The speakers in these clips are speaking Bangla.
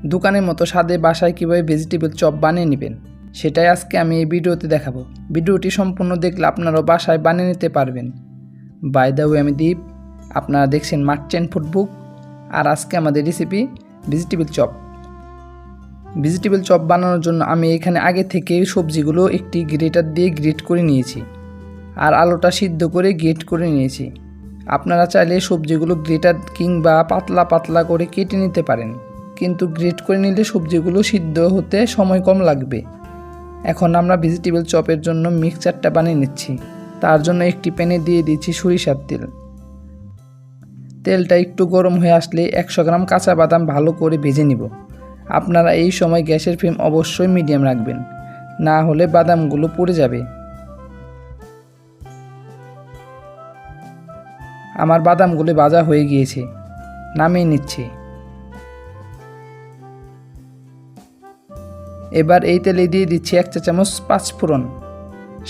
দোকানের মতো স্বাদে বাসায় কীভাবে ভেজিটেবল চপ বানিয়ে নেবেন সেটাই আজকে আমি এই ভিডিওতে দেখাবো। ভিডিওটি সম্পূর্ণ দেখলে আপনারাও বাসায় বানিয়ে নিতে পারবেন। বাই দ্য ওয়ে, আমি দীপ, আপনারা দেখছেন মার্চেন্ট ফুডবুক। আর আজকে আমাদের recipe vegetable chop. Vegetable chop বানানোর জন্য আমি এখানে আগে থেকে সবজিগুলো একটি গ্রেটার দিয়ে গ্রেট করে নিয়েছি আর আলুটা সিদ্ধ করে গ্রেট করে নিয়েছি। আপনারা চাইলে সবজিগুলো গ্রেটার কিংবা পাতলা পাতলা করে কেটে নিতে পারেন, কিন্তু গ্রেট করে নিলে সবজিগুলো সিদ্ধ হতে সময় কম লাগবে। এখন আমরা ভেজিটেবল চপের জন্য মিক্সচারটা বানিয়ে নিচ্ছি। তার জন্য একটি প্যানে দিয়ে দিচ্ছি সরিষার তেল। তেলটা একটু গরম হয়ে আসলে 100 গ্রাম কাঁচা বাদাম ভালো করে ভেজে নিব। আপনারা এই সময় গ্যাসের ফ্লেম অবশ্যই মিডিয়াম রাখবেন, না হলে বাদামগুলো পুড়ে যাবে। আমার বাদামগুলো ভাজা হয়ে গিয়েছে, নামিয়ে নিচ্ছি। এবার এই তেলে দিয়ে দিচ্ছি 1 চা চামচ পাঁচফোড়ন,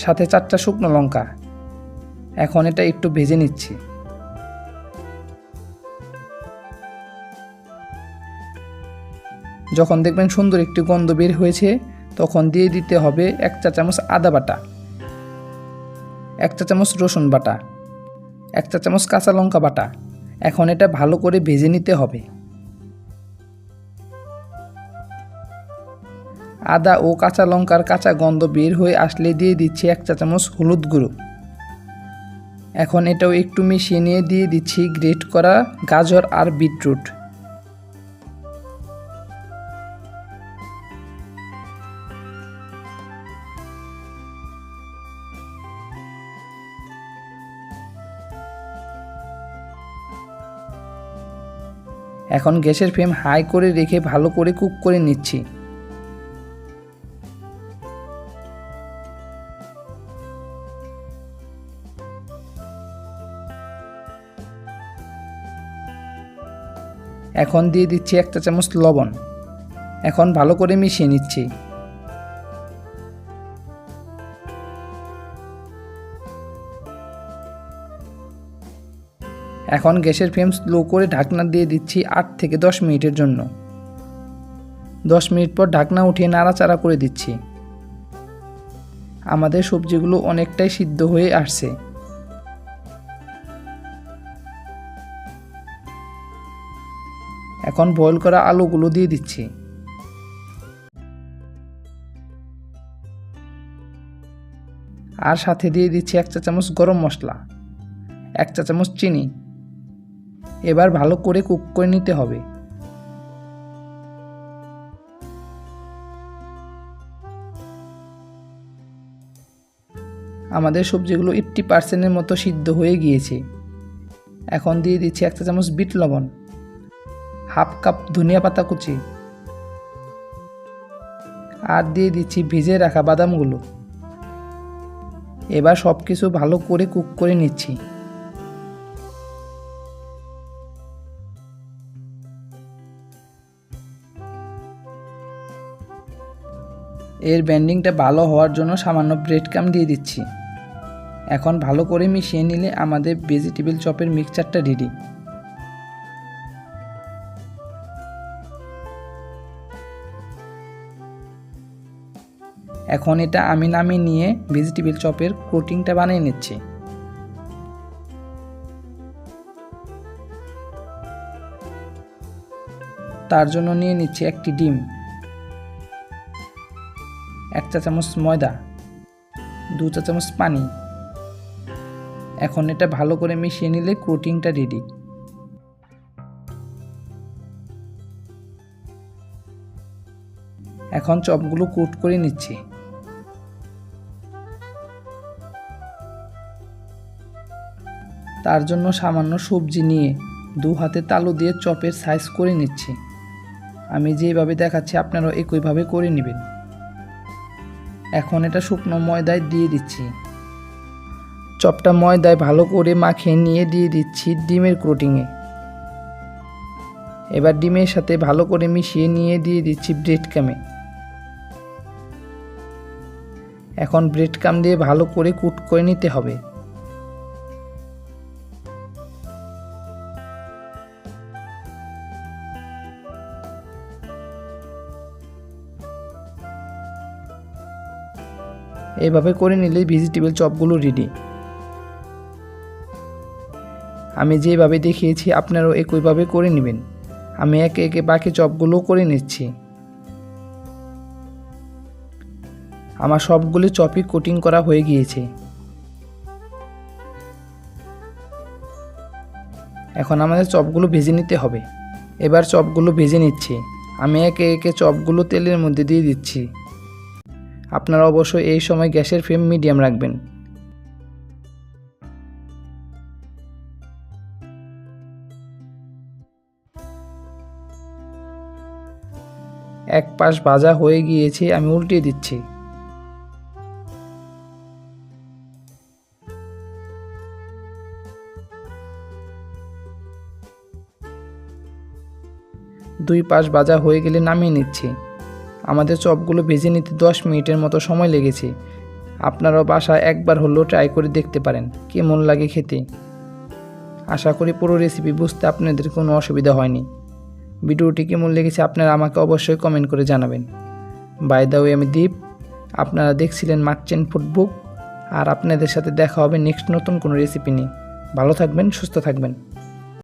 সাথে 4টা শুকনো লঙ্কা। এখন এটা একটু ভেজে নিচ্ছি। যখন দেখবেন সুন্দর একটি গন্ধ বের হয়েছে, তখন দিয়ে দিতে হবে 1 চা চামচ আদা বাটা, 1 চা চামচ রসুন বাটা, 1 চা চামচ কাঁচা লঙ্কা বাটা। এখন এটা ভালো করে ভেজে নিতে হবে। আদা ও কাঁচা লঙ্কার কাঁচা গন্ধ বের হয়ে আসলে দিয়ে দিচ্ছি 1 চা চামচ হলুদ গুঁড়ো। এখন এটাও একটু মিশিয়ে নিয়ে দিয়ে দিচ্ছি গ্রেট করা গাজর আর বিটরুট। এখন গ্যাসের ফ্লেম হাই করে রেখে ভালো করে কুক করে নিচ্ছি। এখন দিয়ে দিচ্ছি 1 চা চামচ লবণ। এখন ভালো করে মিশিয়ে নিচ্ছি। এখন গ্যাসের ফ্লেম স্লো করে ঢাকনা দিয়ে দিচ্ছি 8 থেকে 10 মিনিটের জন্য। 10 মিনিট পর ঢাকনা উঠিয়ে নাড়াচাড়া করে দিচ্ছি। আমাদের সবজিগুলো অনেকটাই সিদ্ধ হয়ে আসছে। এখন বয়েল করা আলুগুলো দিয়ে দিচ্ছি। আর সাথে দিয়ে দিচ্ছি 1 চা চামচ গরম মশলা, 1 চা চামচ চিনি। এবার ভালো করে কুক করে নিতে হবে। আমাদের সবজিগুলো 80% মতো সিদ্ধ হয়ে গিয়েছে। এখন দিয়ে দিচ্ছি 1 চা চামচ বিট লবণ, হাফ কাপ ধনিয়া পাতা কুচি, আর দিয়ে দিচ্ছি ভিজে রাখা বাদামগুলো। এবার সব কিছু ভালো করে কুক করে নিচ্ছি। এর ব্যান্ডিংটা ভালো হওয়ার জন্য সামান্য ব্রেড ক্রাম্ব দিয়ে দিচ্ছি। এখন ভালো করে মিশিয়ে নিলে আমাদের ভেজিটেবল চপের মিক্সচারটা রেডি। এখন এটা আমি নামিয়ে নিয়ে ভেজিটেবল চপের কোটিংটা বানিয়ে নিচ্ছি। তার জন্য নিয়ে নিচ্ছি একটি ডিম, 1 চা চামচ ময়দা, 2 চা চামচ পানি। এখন এটা ভালো করে মিশিয়ে নিলে কোটিংটা রেডি। এখন চপগুলো কোট করে নিচ্ছি। তার জন্য সামান্য সবজি নিয়ে 2 হাতে তালু দিয়ে চপের সাইজ করে নিচ্ছি। আমি যেভাবে দেখাচ্ছি আপনারাও একইভাবে করে নেবেন। এখন এটা শুকনো ময়দায় দিয়ে দিচ্ছি। চপটা ময়দায় ভালো করে মাখিয়ে নিয়ে দিয়ে দিচ্ছি ডিমের কোটিংয়ে। এবার ডিমের সাথে ভালো করে মিশিয়ে নিয়ে দিয়ে দিচ্ছি ব্রেড ক্রাম্বে। এখন ব্রেড ক্রাম্ব দিয়ে ভালো করে কুট করে নিতে হবে। এইভাবে করে নিলেই ভেজিটেবল চপগুলো রেডি। আমি যেভাবে দেখিয়েছি আপনারাও একইভাবে করে নেবেন। আমি একে একে বাকি চপগুলো করে নিচ্ছি। আমার সবগুলো চপই কোটিং করা হয়ে গিয়েছে। এখন আমাদের চপগুলো ভেজে নিতে হবে। এবার চপগুলো ভেজে নিচ্ছি। আমি একে একে চপগুলো তেলের মধ্যে দিয়ে দিচ্ছি। আপনারা অবশ্যই এই সময় গ্যাসের ফ্লেম মিডিয়াম রাখবেন। এক পাশ ভাজা হয়ে গিয়েছে, আমি উল্টিয়ে দিচ্ছি। দুই পাশ ভাজা হয়ে গেলে নামিয়ে নিচ্ছি। আমাদের চপগুলো ভেজে নিতে 10 মিনিটের মতো সময় লেগেছে। আপনারাও বাসায় একবার হলেও ট্রাই করে দেখতে পারেন কেমন লাগে খেতে। আশা করি পুরো রেসিপি বুঝতে আপনাদের কোনো অসুবিধা হয়নি। ভিডিওটি কেমন লেগেছে আপনারা আমাকে অবশ্যই কমেন্ট করে জানাবেন। বাই দ্য ওয়ে, আমি দীপ, আপনারা দেখছিলেন মার্চেন্ট ফুড বুক। আর আপনাদের সাথে দেখা হবে নেক্সট নতুন কোনো রেসিপি নিয়ে। ভালো থাকবেন, সুস্থ থাকবেন।